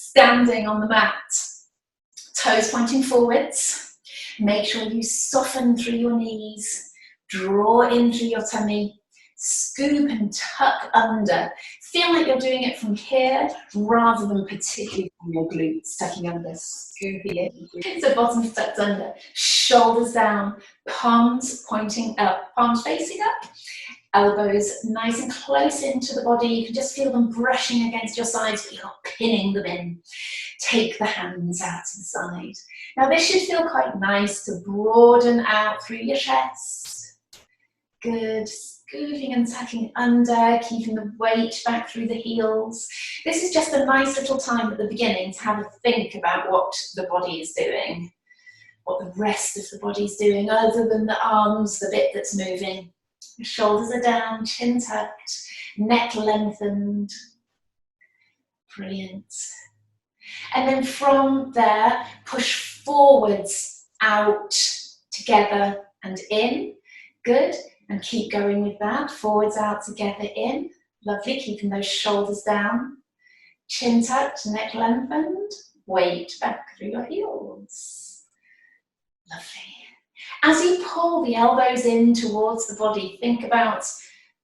Standing on the mat, toes pointing forwards. Make sure you soften through your knees, draw in through your tummy, scoop and tuck under. Feel like you're doing it from here rather than particularly from your glutes, tucking under, scooping in. So bottoms tucked under, shoulders down, palms pointing up, palms facing up, elbows nice and close into the body. You can just feel them brushing against your sides, but you're not pinning them in. Take the hands out to the side. Now this should feel quite nice to broaden out through your chest. Good. Scooping and tucking under, keeping the weight back through the heels. This is just a nice little time at the beginning to have a think about what the body is doing, what the rest of the body is doing, other than the arms, the bit that's moving. The shoulders are down, chin tucked, neck lengthened. Brilliant. And then from there, push forwards, out, together and in. Good. And keep going with that. Forwards, out, together, in. Lovely. Keeping those shoulders down. Chin tucked, neck lengthened. Weight back through your heels. Lovely. As you pull the elbows in towards the body, think about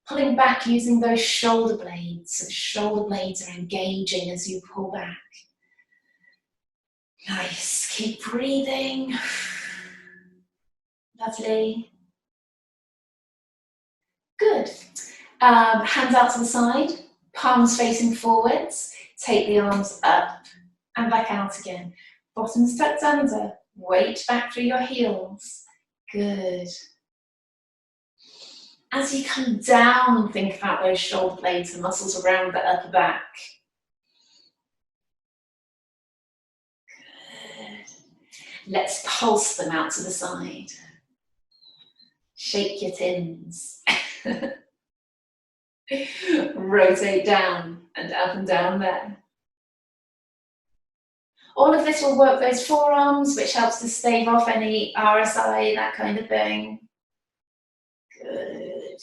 pulling back using those shoulder blades. So the shoulder blades are engaging as you pull back. Nice. Keep breathing. Lovely. Good. Hands out to the side, palms facing forwards. Take the arms up and back out again. Bottoms tucked under, weight back through your heels. Good. As you come down, think about those shoulder blades, the muscles around the upper back. Good. Let's pulse them out to the side. Shake your tins. Rotate down and down there. All of this will work those forearms, which helps to stave off any RSI, that kind of thing. Good.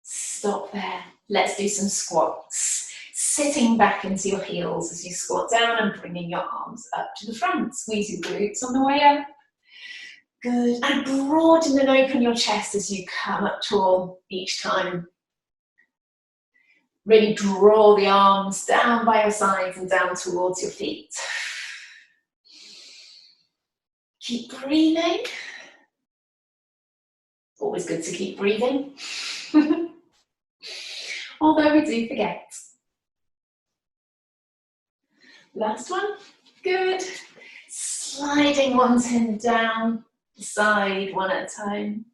Stop there. Let's do some squats. Sitting back into your heels as you squat down and bringing your arms up to the front. Squeeze your glutes on the way up. Good. And broaden and open your chest as you come up tall each time. Really draw the arms down by your sides and down towards your feet. Keep breathing. Always good to keep breathing. Although we do forget. Last one. Good. Sliding one tin down the side, one at a time.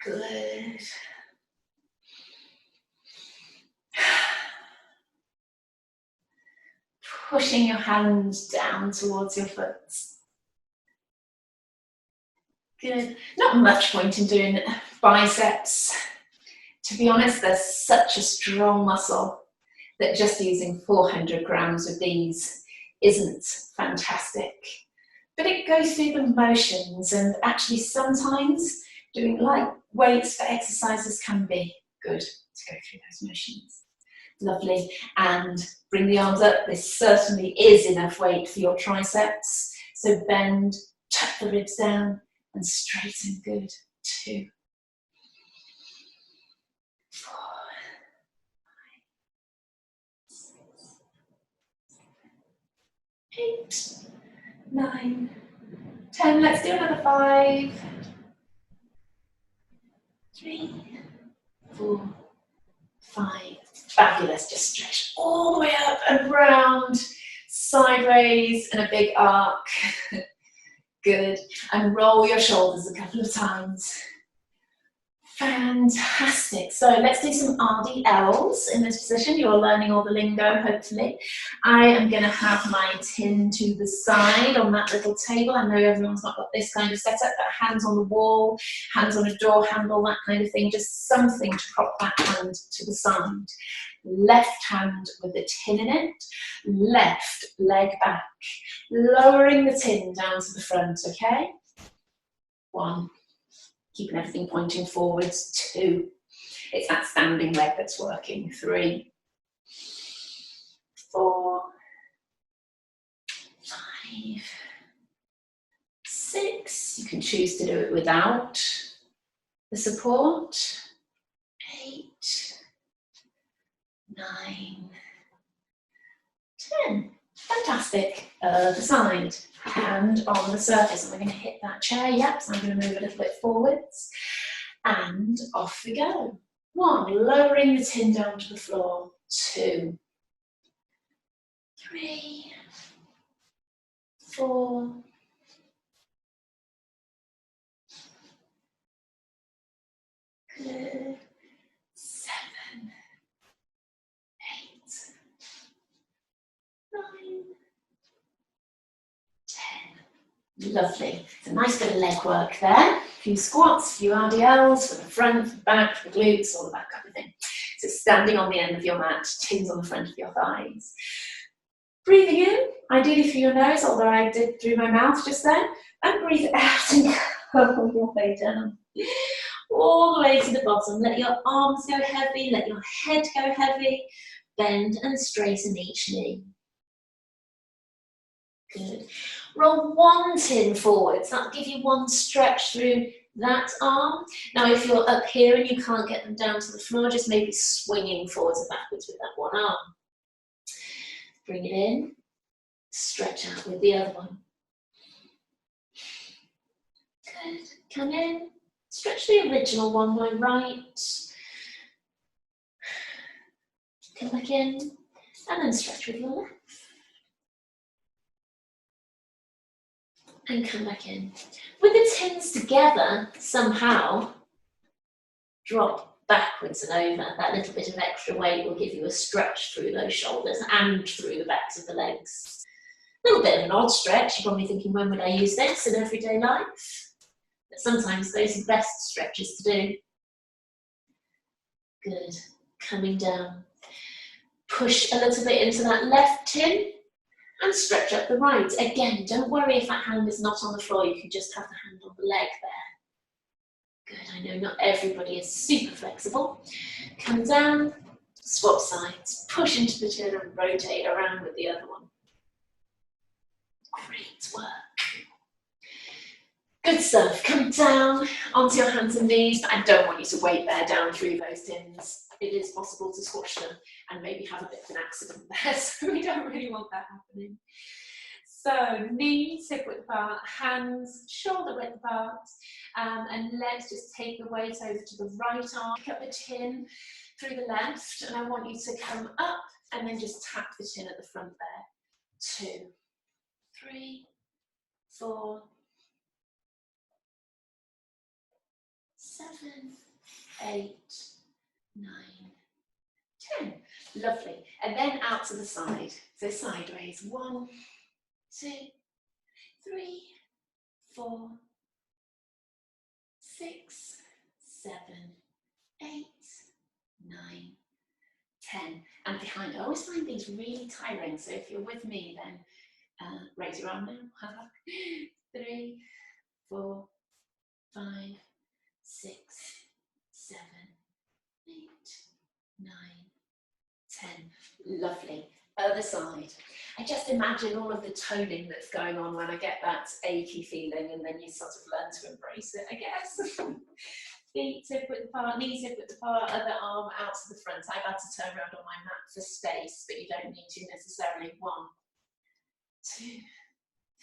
Good. Pushing your hands down towards your foot. Good. Not much point in doing biceps. To be honest, they're such a strong muscle that just using 400 grams of these isn't fantastic. But it goes through the motions, and actually sometimes doing light weights for exercises can be good to go through those motions. Lovely. And bring the arms up. This certainly is enough weight for your triceps. So bend, tuck the ribs down and straighten. Good. 2, 4, 5, 6, 7, 8, 9, 10. Let's do another 5, 3, 4, 5. Fabulous. Just stretch all the way up and round, sideways, and a big arc. Good. And roll your shoulders a couple of times. Fantastic. So let's do some Rdls in this position. You're learning all the lingo, hopefully. I am going to have my tin to the side on that little table. I know everyone's not got this kind of setup, but hands on the wall, hands on a door handle, that kind of thing. Just something to prop that hand to the side. Left hand with the tin in it. Left leg back. Lowering the tin down to the front, okay? 1. Keeping everything pointing forwards. 2. It's that standing leg that's working. 3, 4, 5, 6. You can choose to do it without the support. 8, 9, 10. Fantastic. Other side. Hand on the surface. And we're going to hit that chair. Yep, so I'm going to move a little bit forwards. And off we go. 1, lowering the tin down to the floor. 2, 3, 4, 7, 8, 9, 10. Lovely. It's a nice bit of leg work there. A few squats, a few RDLs for the front, for the back, for the glutes, all of that kind of thing. So standing on the end of your mat, tins on the front of your thighs. Breathing in, ideally through your nose, although I did through my mouth just then. And breathe out and go your way down. All the way to the bottom. Let your arms go heavy, let your head go heavy. Bend and straighten each knee. Good. Roll 1 tin forwards. That'll give you 1 stretch through that arm. Now if you're up here and you can't get them down to the floor, just maybe swinging forwards and backwards with that one arm. Bring it in. Stretch out with the other one. Good. Come in. Stretch the original one, my right. Come back in. And then stretch with your left. And come back in. With the tins together, somehow, drop backwards and over. That little bit of extra weight will give you a stretch through those shoulders and through the backs of the legs. A little bit of an odd stretch. You're probably thinking, when would I use this in everyday life? But sometimes those are the best stretches to do. Good. Coming down. Push a little bit into that left tin. And stretch up the right. Again, don't worry if that hand is not on the floor. You can just have the hand on the leg there. Good. I know not everybody is super flexible. Come down, swap sides, push into the tin and rotate around with the other one. Great work. Good stuff. Come down onto your hands and knees, but I don't want you to weight bear down through those tins. It is possible to squash them and maybe have a bit of an accident there, so we don't really want that happening. So knees hip width apart, hands shoulder width apart, and let's just take the weight over to the right arm, pick up the tin through the left, and I want you to come up and then just tap the tin at the front there. 2, 3, 4, 7, 8, 9, 10. Lovely. And then out to the side. So sideways. 1, 2, 3, 4, 6, 7, 8, 9, 10. And behind. I always find these really tiring. So if you're with me, then raise your arm now. 3, 4, 5, 6, 7, 8, 9, 10. Lovely. Other side. I just imagine all of the toning that's going on when I get that achy feeling, and then you sort of learn to embrace it, I guess. Feet hip width apart, knees hip width apart, other arm out to the front. I've had to turn around on my mat for space, but you don't need to necessarily. 1, 2,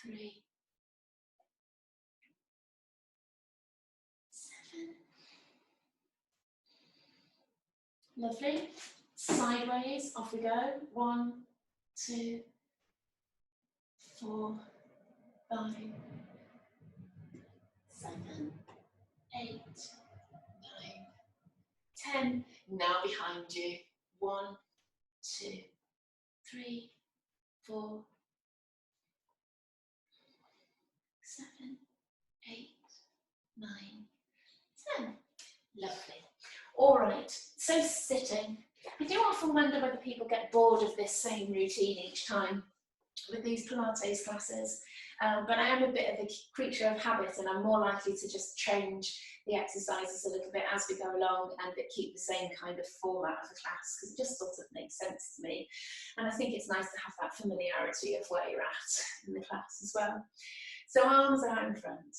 3, 7. Lovely. Sideways, off we go. 1, 2, 4, 5, 7, 8, 9, 10. Now behind you. 1, 2, 3, 4, 7, 8, 9, 10. Lovely. All right, so sitting. I do often wonder whether people get bored of this same routine each time. with these Pilates classes, but I am a bit of a creature of habit, and I'm more likely to just change the exercises a little bit as we go along and keep the same kind of format of the class, because it just sort of makes sense to me. And I think it's nice to have that familiarity of where you're at in the class as well. So arms out in front,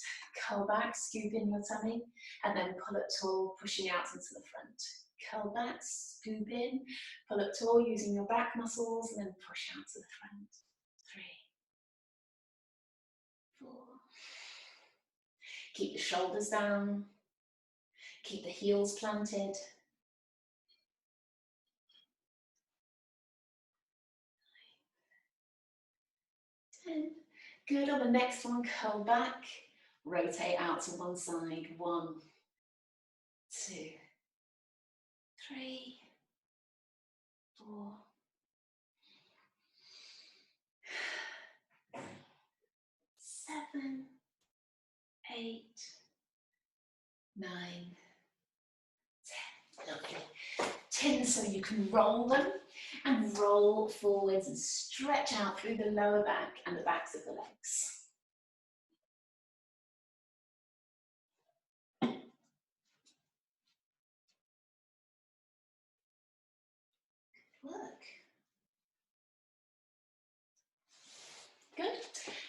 curl back, scoop in your tummy, and then pull up tall, pushing out into the front. Curl back, scoop in, pull up tall using your back muscles, and then push out to the front. 3, 4. Keep the shoulders down. Keep the heels planted. 10. Good. On the next one, curl back. Rotate out to one side. 1, 2, 3, 4. 7, 8, 9, 10. Lovely. Tins so you can roll them and roll forwards and stretch out through the lower back and the backs of the legs. Work. Good.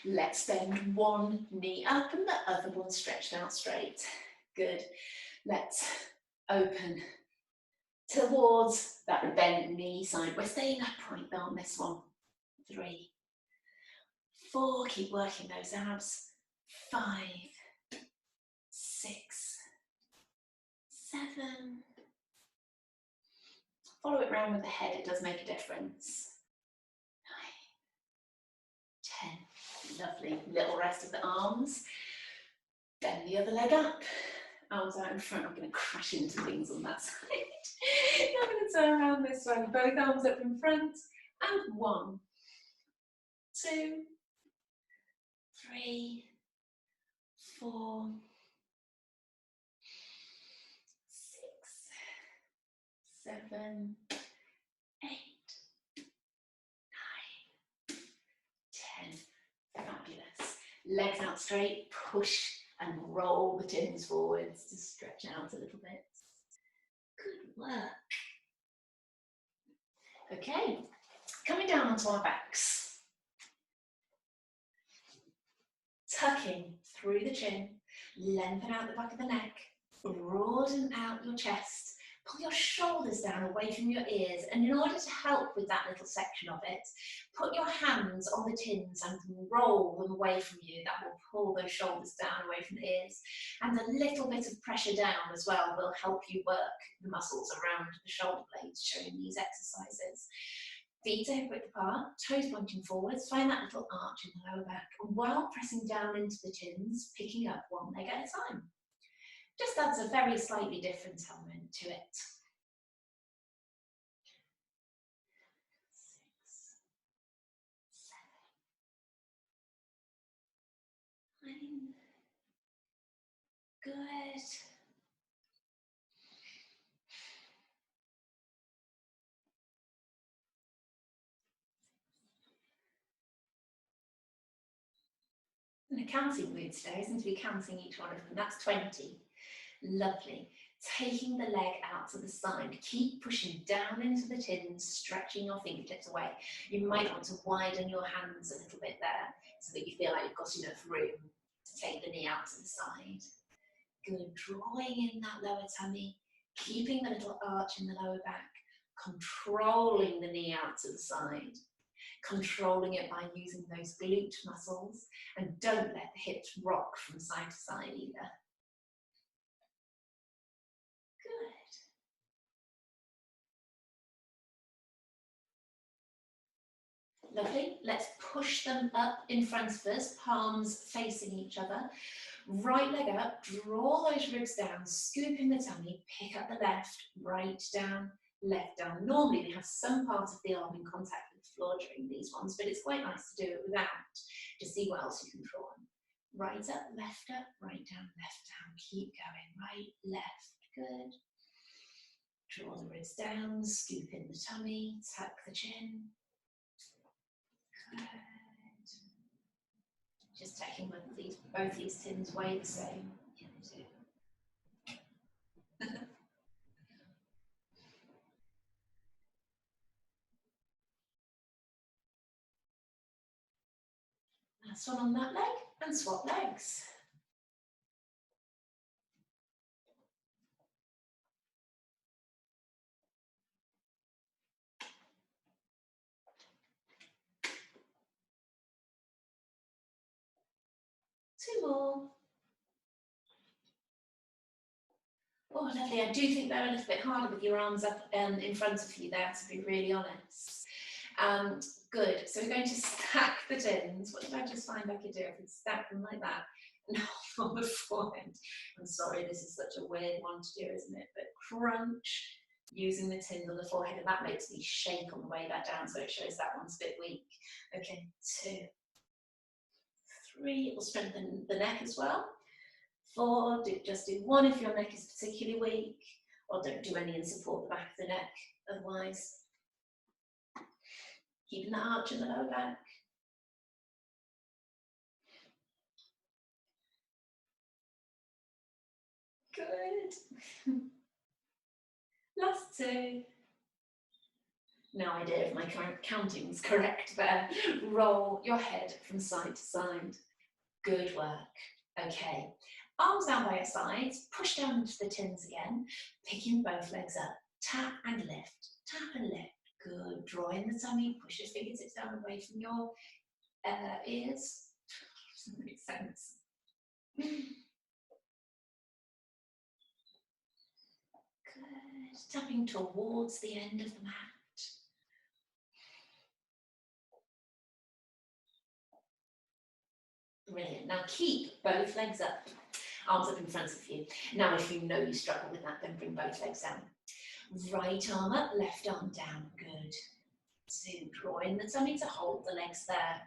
Let's bend one knee up and the other one stretched out straight. Good. Let's open towards that bent knee side. We're staying upright on this one. 3, 4. Keep working those abs. 5, 6, 7. Follow it round with the head. It does make a difference. 9, 10. Lovely. Little rest of the arms. Bend the other leg up. Arms out in front. I'm going to crash into things on that side. I'm going to turn around this way. Both arms up in front. And 1, 2, 3, 4, 6, 7, 8, 9, 10. Fabulous. Legs out straight. Push and roll the tins forwards to stretch out a little bit. Good work. Okay, coming down onto our backs. Tucking through the chin, lengthen out the back of the neck, broaden out your chest, pull your shoulders down away from your ears, and in order to help with that little section of it, put your hands on the tins and roll them away from you. That will pull those shoulders down away from the ears. And a little bit of pressure down as well will help you work the muscles around the shoulder blades during these exercises. Feet are hip width apart, toes pointing forwards, find that little arch in the lower back, while pressing down into the tins, picking up one leg at a time. Just adds a very slightly different element to it. 6, 7, 9. Good. And a counting mood today, isn't it? To be counting each one of them. That's 20. Lovely. Taking the leg out to the side. Keep pushing down into the tins, stretching your fingertips away. You might want to widen your hands a little bit there so that you feel like you've got enough room to take the knee out to the side. Good. Drawing in that lower tummy, keeping the little arch in the lower back, controlling the knee out to the side. Controlling it by using those glute muscles, and don't let the hips rock from side to side either. Good. Lovely. Let's push them up in front of us, palms facing each other. Right leg up, draw those ribs down, scoop in the tummy, pick up the left, right down, left down. Normally we have some part of the arm in contact with the floor during these ones, but it's quite nice to do it without, to see what else you can draw on. Right up, right down, left down. Keep going. Right, left. Good. Draw the ribs down, scoop in the tummy, tuck the chin. Good. Just checking whether both these tins weigh the same. Yeah, they do. Last one on that leg, and swap legs. Two more. Oh, lovely. I do think they're a little bit harder with your arms up in front of you there, to be really honest. Good. So we're going to stack the tins. What did I just find I could do? I could stack them like that and hold on the forehead. I'm sorry, this is such a weird one to do, isn't it? But crunch using the tins on the forehead, and that makes me shake on the way back down, so it shows that one's a bit weak. Okay, 2, 3. It will strengthen the neck as well. 4, just do 1 if your neck is particularly weak, or don't do any and support the back of the neck otherwise. Keeping that arch in the lower back. Good. Last 2. No idea if my counting's correct there. Roll your head from side to side. Good work. Okay. Arms down by your sides, push down into the tins again, picking both legs up. Tap and lift, tap and lift. Good. Draw in the tummy, push your fingertips down away from your ears. Does that make sense? Good. Tapping towards the end of the mat. Brilliant. Now keep both legs up, arms up in front of you. Now if you know you struggle with that, then bring both legs down. Right arm up, left arm down. Good. 2, draw in the tummy to hold the legs there.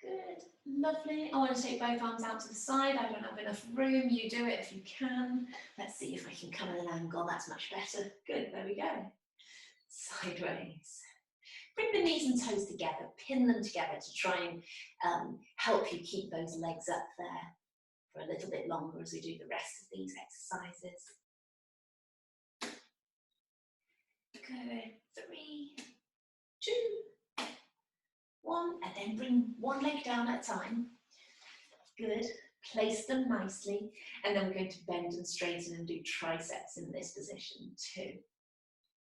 Good, lovely. I want to take both arms out to the side. I don't have enough room. You do it if you can. Let's see if I can come at an angle. That's much better. Good, there we go. Sideways. Bring the knees and toes together, pin them together to try and help you keep those legs up there for a little bit longer as we do the rest of these exercises. Good, 3, 2, 1, and then bring one leg down at a time. Good, place them nicely, and then we're going to bend and straighten and do triceps in this position. 2,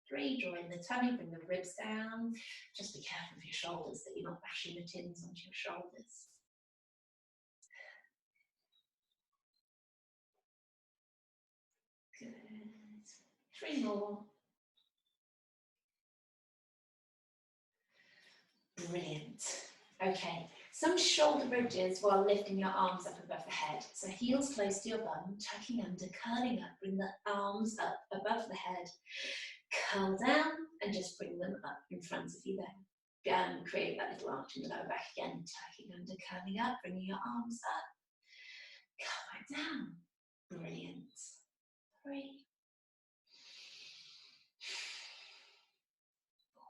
3, draw in the tummy, bring the ribs down. Just be careful of your shoulders, that you're not bashing the tins onto your shoulders. Good. 3 more. Brilliant. Okay, some shoulder bridges while lifting your arms up above the head. So heels close to your bum, tucking under, curling up, bring the arms up above the head. Curl down and just bring them up in front of you then. Create that little arch in the lower back again, tucking under, curling up, bringing your arms up. Come back down. Brilliant. 3, 4,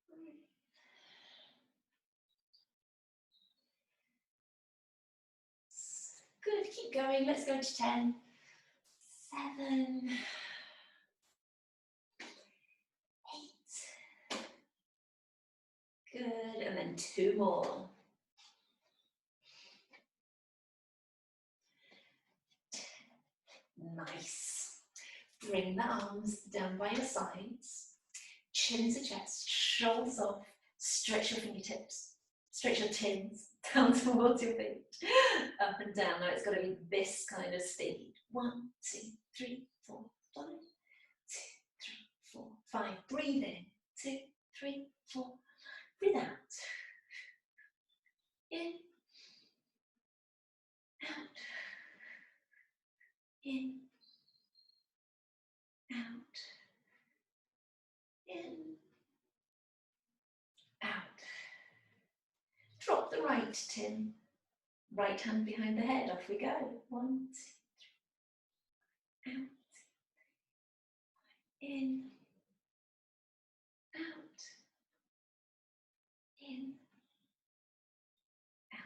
3. Good, keep going. Let's go to 10, 7, 8. Good, and then 2 more. Nice. Bring the arms down by your sides, chin to chest, shoulders off, stretch your fingertips, stretch your tins down towards your feet, up and down. Now it's got to be this kind of speed. 1, 2, 3, 4, 5, 2, 3, 4, 5. Breathe in. 2, 3, 4. Breathe out. In. Out. In. Out. In. Out. Drop the right tin. Right hand behind the head, off we go. 1, 2, 3. Out. In. Out. In. Out.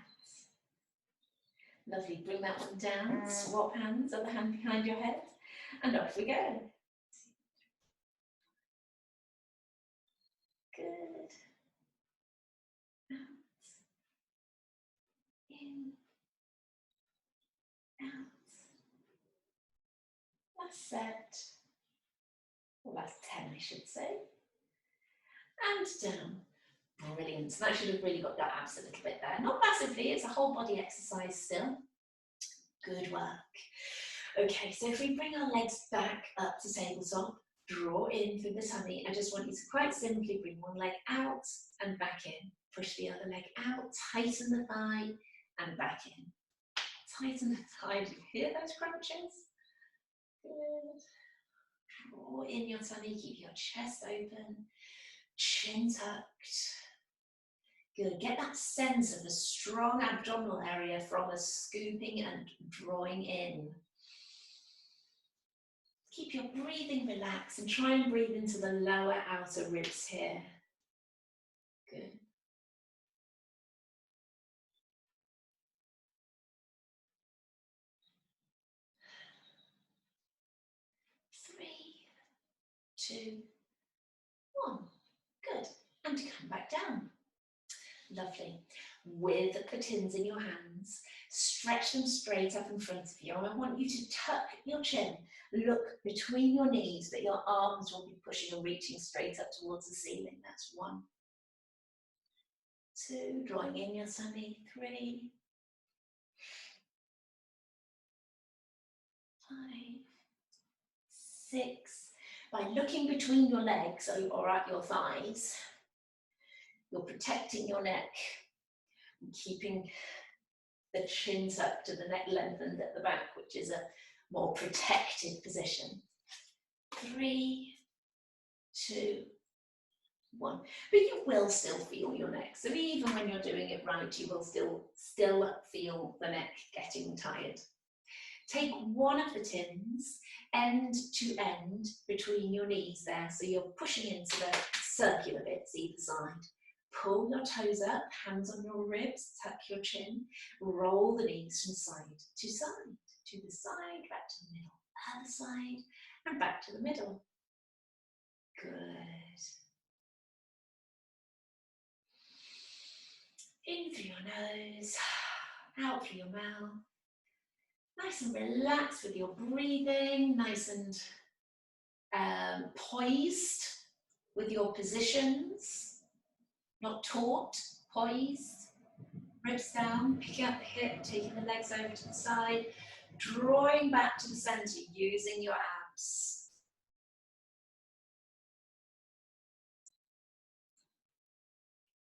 Lovely, bring that one down, swap hands, other hand behind your head, and off we go. Good. Out. In. Out. Last set. Well, last 10, I should say. And down. Brilliant. So that should have really got your abs a little bit there. Not massively, it's a whole body exercise still. Good work. Okay, so if we bring our legs back up to tabletop, draw in through the tummy. I just want you to quite simply bring one leg out and back in. Push the other leg out, tighten the thigh and back in. Tighten the thigh. Do you hear those crunches? Good. Draw in your tummy, keep your chest open, chin tucked. Good. Get that sense of the strong abdominal area from the scooping and drawing in. Keep your breathing relaxed and try and breathe into the lower outer ribs here. Good. Three, 2, 1. Good. And come back down. Lovely. With the platins in your hands, stretch them straight up in front of you. And I want you to tuck your chin, look between your knees, but your arms will be pushing and reaching straight up towards the ceiling. That's 1, 2, drawing in your tummy. 3, 5, 6. By looking between your legs or at your thighs, you're protecting your neck and keeping the chin tucked and the neck lengthened at the back, which is a more protected position. 3, 2, 1. But you will still feel your neck. So even when you're doing it right, you will still feel the neck getting tired. Take one of the tins, end to end, between your knees there. So you're pushing into the circular bits either side. Pull your toes up, hands on your ribs, tuck your chin, roll the knees from side to side, to the side, back to the middle, other side, and back to the middle. Good. In through your nose, out through your mouth. Nice and relaxed with your breathing, nice and poised with your positions. Not taut, poised, ribs down, picking up the hip, taking the legs over to the side, drawing back to the center, using your abs.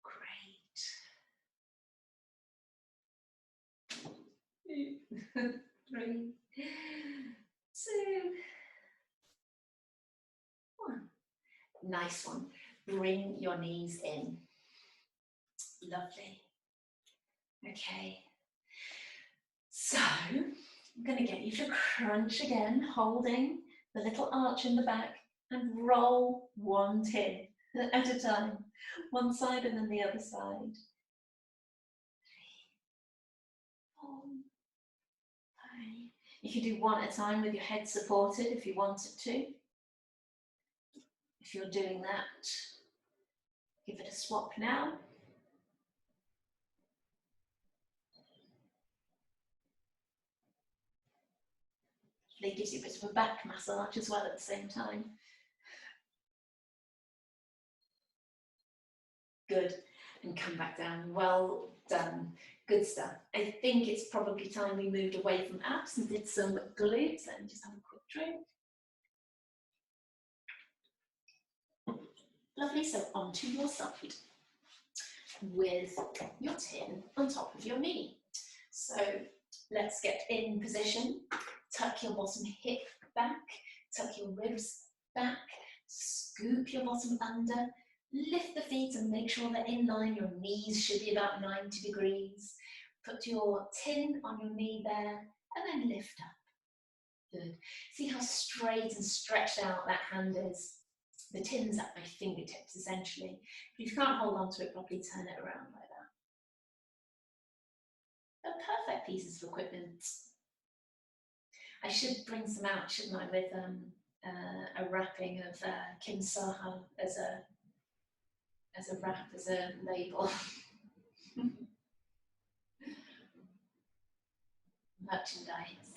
Great. 3, 2, 1. Nice one. Bring your knees in. Lovely. Okay. So, I'm going to get you to crunch again, holding the little arch in the back, and roll one tin at a time. One side and then the other side. 3, 4, 5. You can do one at a time with your head supported if you wanted to. If you're doing that, give it a swap now. It gives you a bit of a back massage as well at the same time. Good. And come back down. Well done. Good stuff. I think it's probably time we moved away from abs and did some glutes. Let me just have a quick drink. Lovely. So onto your side with your tin on top of your knee. So let's get in position. Tuck your bottom hip back, tuck your ribs back, scoop your bottom under, lift the feet and make sure they're in line. Your knees should be about 90 degrees. Put your tin on your knee there and then lift up. Good. See how straight and stretched out that hand is? The tin's at my fingertips, essentially. If you can't hold on to it properly, turn it around like that. They're perfect pieces of equipment. I should bring some out, shouldn't I, with a wrapping of Kim Saha as a wrap, as a label. Merchandise.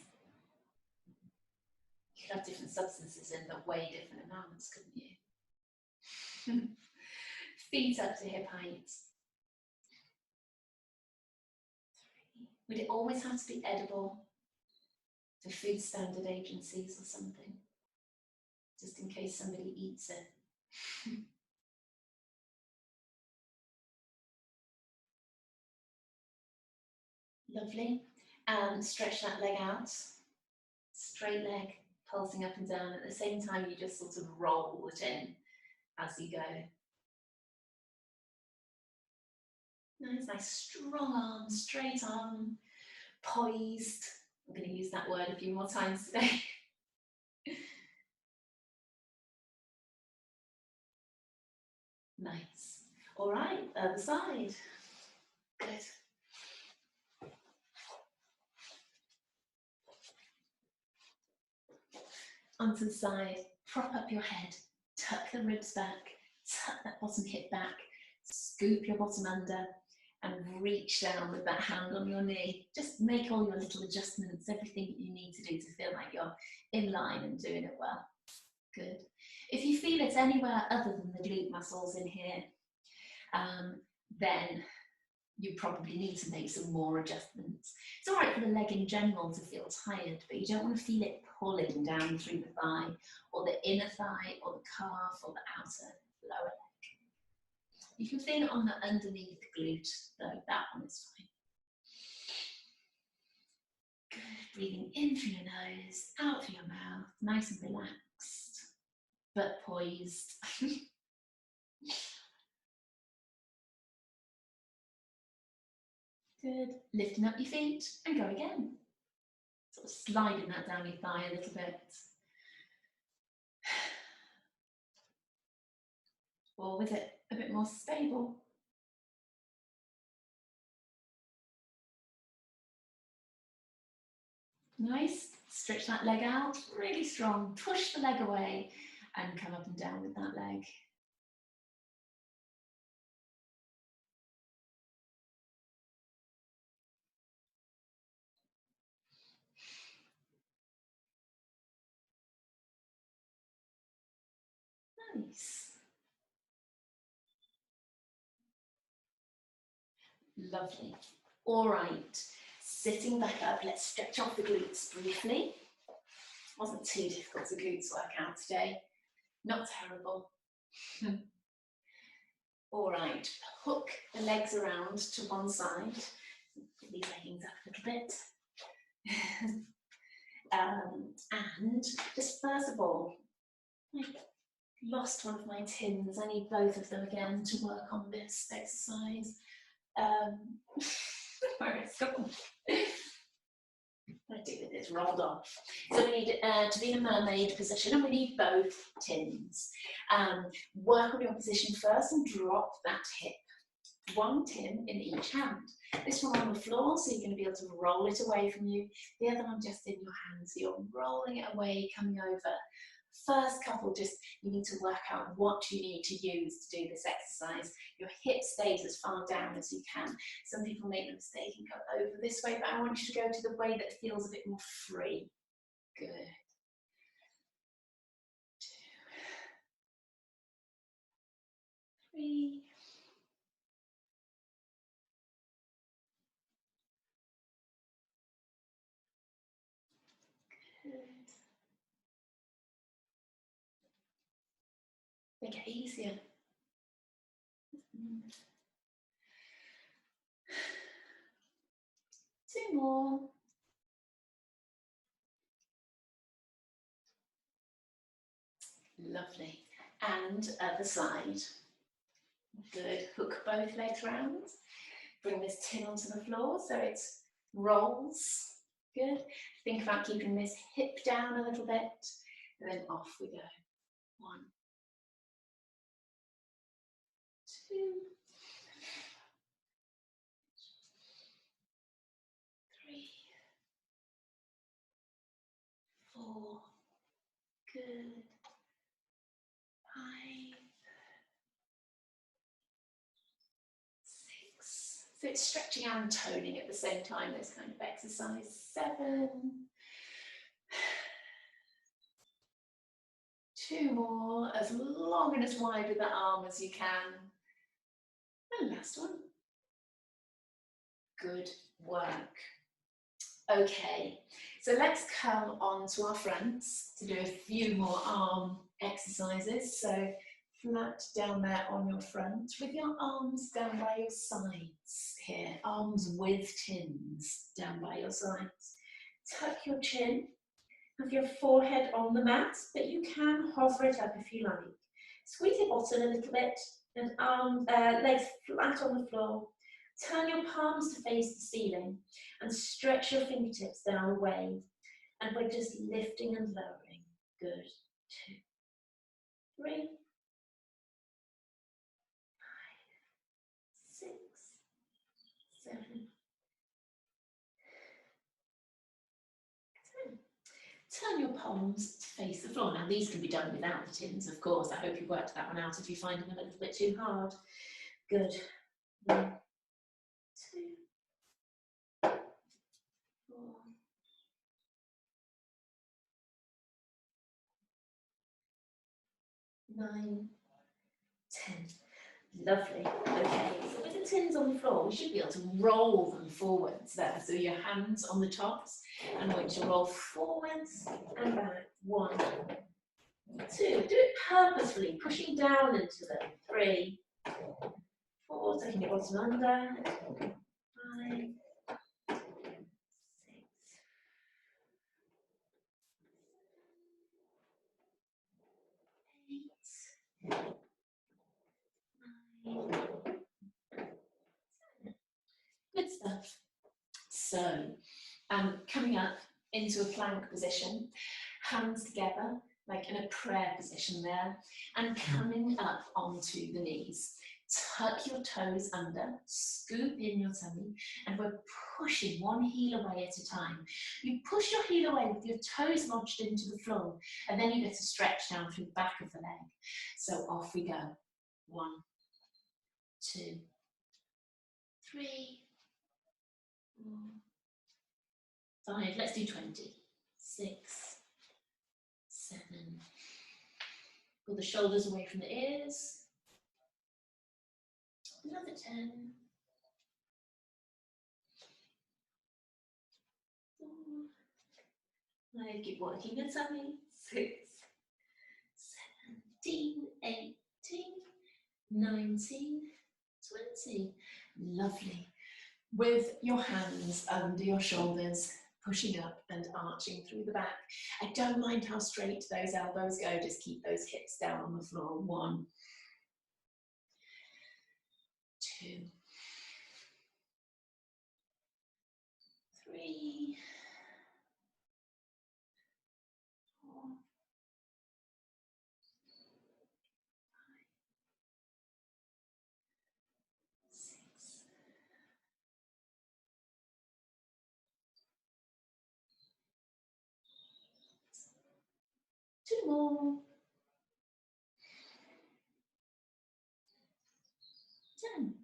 You could have different substances in that weigh different amounts, couldn't you? Feet up to hip height. 3. Would it always have to be edible? For food standard agencies or something? Just in case somebody eats it. Lovely. Stretch that leg out. Straight leg, pulsing up and down. At the same time, you just sort of roll it in as you go. Nice strong arm, straight arm, poised. I'm going to use that word a few more times today. Nice. All right, other side. Good. Onto the side, prop up your head, tuck the ribs back, tuck that bottom hip back, scoop your bottom under, and reach down with that hand on your knee. Just make all your little adjustments, everything that you need to do to feel like you're in line and doing it well. Good. If you feel it anywhere other than the glute muscles in here, then you probably need to make some more adjustments. It's all right for the leg in general to feel tired, but you don't want to feel it pulling down through the thigh, or the inner thigh, or the calf, or the outer lower leg. You can feel it on the underneath glute, though that one is fine. Good. Breathing in through your nose, out through your mouth, nice and relaxed, but poised. Good. Lifting up your feet and go again. Sort of sliding that down your thigh a little bit. Or with it a bit more stable. Nice. Stretch that leg out, really strong. Push the leg away and come up and down with that leg. Nice. Lovely. All right. Sitting back up, let's stretch off the glutes briefly. Wasn't too difficult to glutes work out today. Not terrible. All right, hook the legs around to one side. Put these leggings up a little bit. And just first of all, I lost one of my tins. I need both of them again to work on this exercise. Where it's gone. What do I do with this? Rolled off. So we need to be in a mermaid position, and we need both tins. Work on your position first and drop that hip. One tin in each hand. This one on the floor, so you're going to be able to roll it away from you. The other one just in your hand, so you're rolling it away, coming over. First couple, just you need to work out what you need to use to do this exercise. Your hip stays as far down as you can. Some people make the mistake and go over this way, but I want you to go to the way that feels a bit more free. Good. 2, 3. Good. They get easier. 2 more. Lovely. And other side. Good. Hook both legs round. Bring this tin onto the floor so it rolls. Good. Think about keeping this hip down a little bit, and then off we go. 1, 2, 3, 4. Good. 5, 6. So it's stretching and toning at the same time, this kind of exercise. 7. 2 more, as long and as wide with the arm as you can. And last one. Good work. Okay, so let's come on to our fronts to do a few more arm exercises. So flat down there on your front with your arms down by your sides here, arms with tins down by your sides. Tuck your chin, have your forehead on the mat, but you can hover it up if you like. Squeeze your bottom a little bit and legs flat on the floor. Turn your palms to face the ceiling and stretch your fingertips down away. And we're just lifting and lowering. Good. 2, 3, 5, 6, 7, 10. Turn your palms to face the floor. Now these can be done without the tins, of course. I hope you worked that one out if you're finding them a little bit too hard. Good. 1, 2, 4, 9, 10. Lovely. Okay, so with the tins on the floor, we should be able to roll them forwards there. So your hands on the tops, and we're going to roll forwards and back. 1, 2. Do it purposefully, pushing down into them. 3, 4. Taking your bottom under. 5, 6, 8, 9. Good stuff. So, coming up into a plank position, hands together, like in a prayer position there, and coming up onto the knees. Tuck your toes under, scoop in your tummy, and we're pushing one heel away at a time. You push your heel away with your toes lodged into the floor, and then you get to stretch down through the back of the leg. So off we go. 1, 2, 3, 4, 5. Let's do 20. 6, 7. Pull the shoulders away from the ears. Another 10. 4. 5. Keep working your tummy. 6, 17, 18, 19, 20. Lovely. With your hands under your shoulders, pushing up and arching through the back. I don't mind how straight those elbows go, just keep those hips down on the floor. 1, 2, 3, 4, 5, 6, 2 more. 10.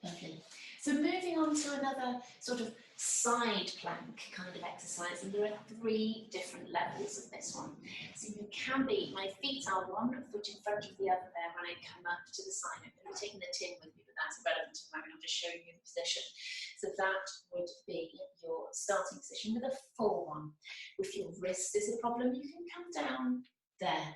Lovely. So moving on to another sort of side plank kind of exercise, and there are 3 different levels of this one. So you can be, my feet are one foot in front of the other there when I come up to the side. I'm going to be taking the tin with me, but that's irrelevant at the moment. I'm just showing you the position. So that would be your starting position with a full one. If your wrist is a problem, you can come down there.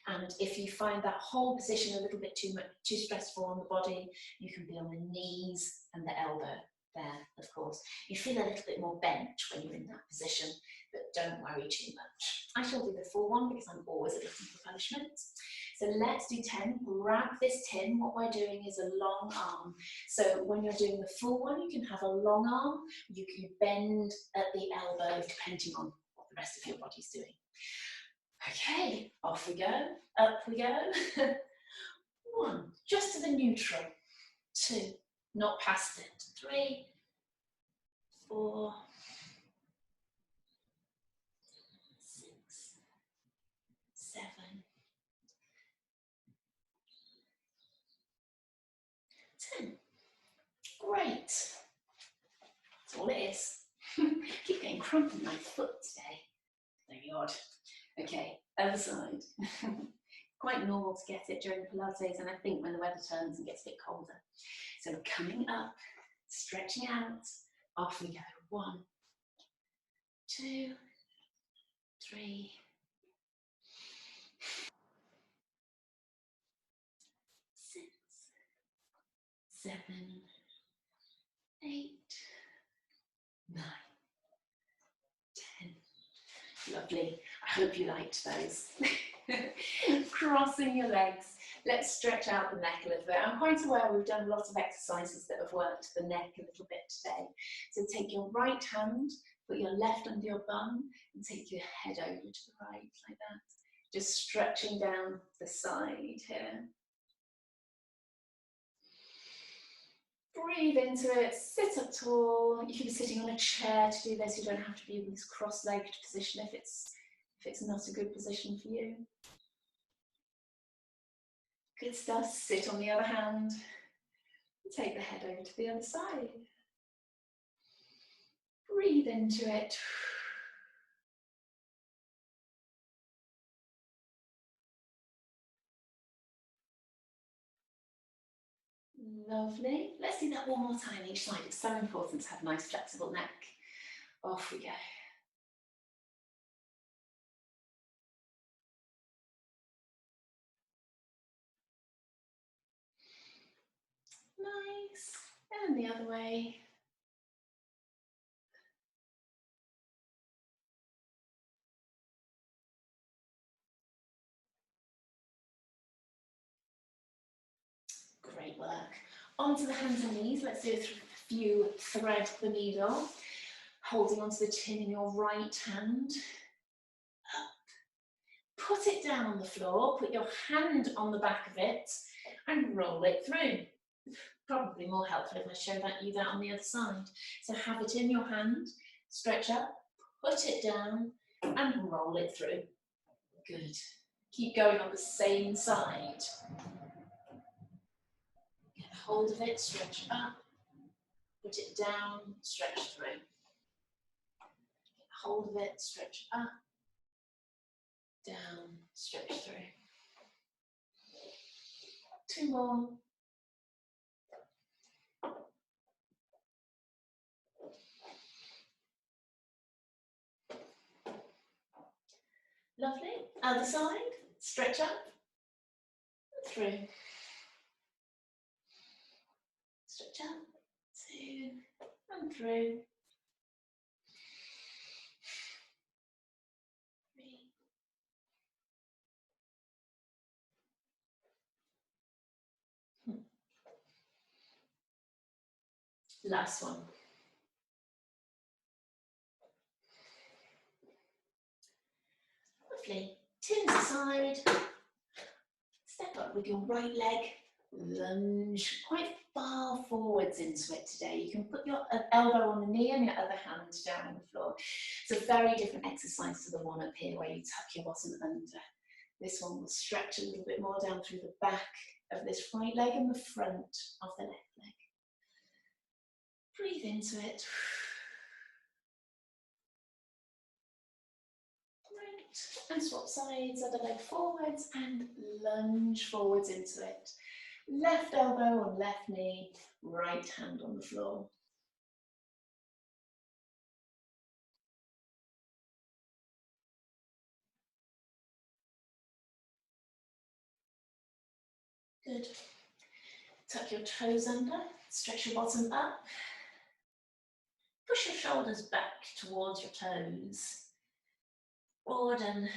And if you find that whole position a little bit too stressful on the body, you can be on the knees and the elbow there, of course. You feel a little bit more bent when you're in that position, but don't worry too much. I shall do the full one because I'm always looking for punishment. So So let's do 10. Grab this tin. What we're doing is a long arm. So when you're doing the full one, you can have a long arm. You can bend at the elbow, depending on what the rest of your body's doing. Okay, off we go. Up we go. 1, just to the neutral. 2, not past it. 3, 4, 6, 7, 10. Great. That's all it is. Keep getting cramp in my foot today. Very odd. Okay, other side. Quite normal to get it during Pilates, and I think when the weather turns and gets a bit colder. So coming up, stretching out, off we go. 1, 2, 3, 6, 7, 8, 9, 10. Lovely. I hope you liked those. Crossing your legs. Let's stretch out the neck a little bit. I'm quite aware we've done lots of exercises that have worked the neck a little bit today. So take your right hand, put your left under your bum, and take your head over to the right like that. Just stretching down the side here. Breathe into it, sit up tall. You can be sitting on a chair to do this. You don't have to be in this cross-legged position if it's not a good position for you. Good stuff. Sit on the other hand. Take the head over to the other side. Breathe into it. Lovely. Let's do that one more time each side. It's so important to have a nice flexible neck. Off we go. Nice. And the other way. Great work. Onto the hands and knees. Let's do a few thread the needle. Holding onto the tin in your right hand. Up. Put it down on the floor. Put your hand on the back of it and roll it through. Probably more helpful if I show you that on the other side. So have it in your hand, stretch up, put it down and roll it through. Good. Keep going on the same side. Get hold of it, stretch up, put it down, stretch through. Get hold of it, stretch up, down, stretch through. 2 more. Lovely. Other side, stretch up, through. Stretch up, 2, and through. 3. Last one. Lovely. Tins aside. Step up with your right leg. Lunge quite far forwards into it today. You can put your elbow on the knee and your other hand down on the floor. It's a very different exercise to the one up here where you tuck your bottom under. This one will stretch a little bit more down through the back of this right leg and the front of the left leg. Breathe into it. Right, and swap sides, other leg forwards and lunge forwards into it. Left elbow on left knee, right hand on the floor. Good. Tuck your toes under, stretch your bottom up. Push your shoulders back towards your toes. Broaden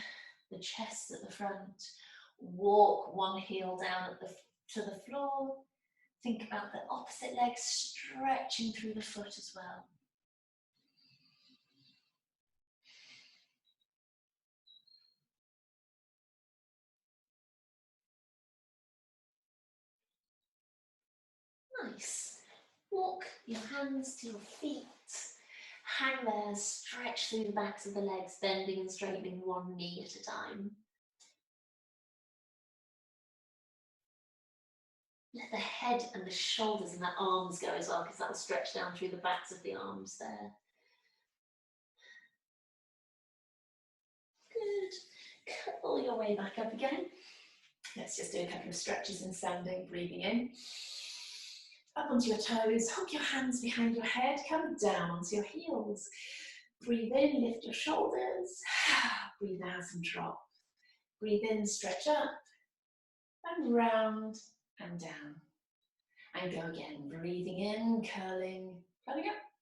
the chest at the front. Walk one heel down to the floor. Think about the opposite leg stretching through the foot as well. Nice. Walk your hands to your feet. Hang there, stretch through the backs of the legs, bending and straightening one knee at a time. Let the head and the shoulders and the arms go as well, because that will stretch down through the backs of the arms there. Good. Pull your way back up again. Let's just do a couple of stretches in standing, breathing in. Up onto your toes, hook your hands behind your head, come down onto your heels. Breathe in, lift your shoulders. Breathe out and drop. Breathe in, stretch up, and round and down. And go again, breathing in, curling up,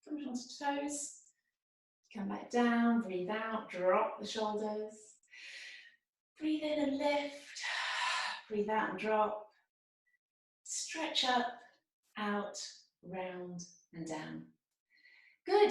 come onto toes. Come back down, breathe out, drop the shoulders. Breathe in and lift. Breathe out and drop. Stretch up, out, round and down. Good.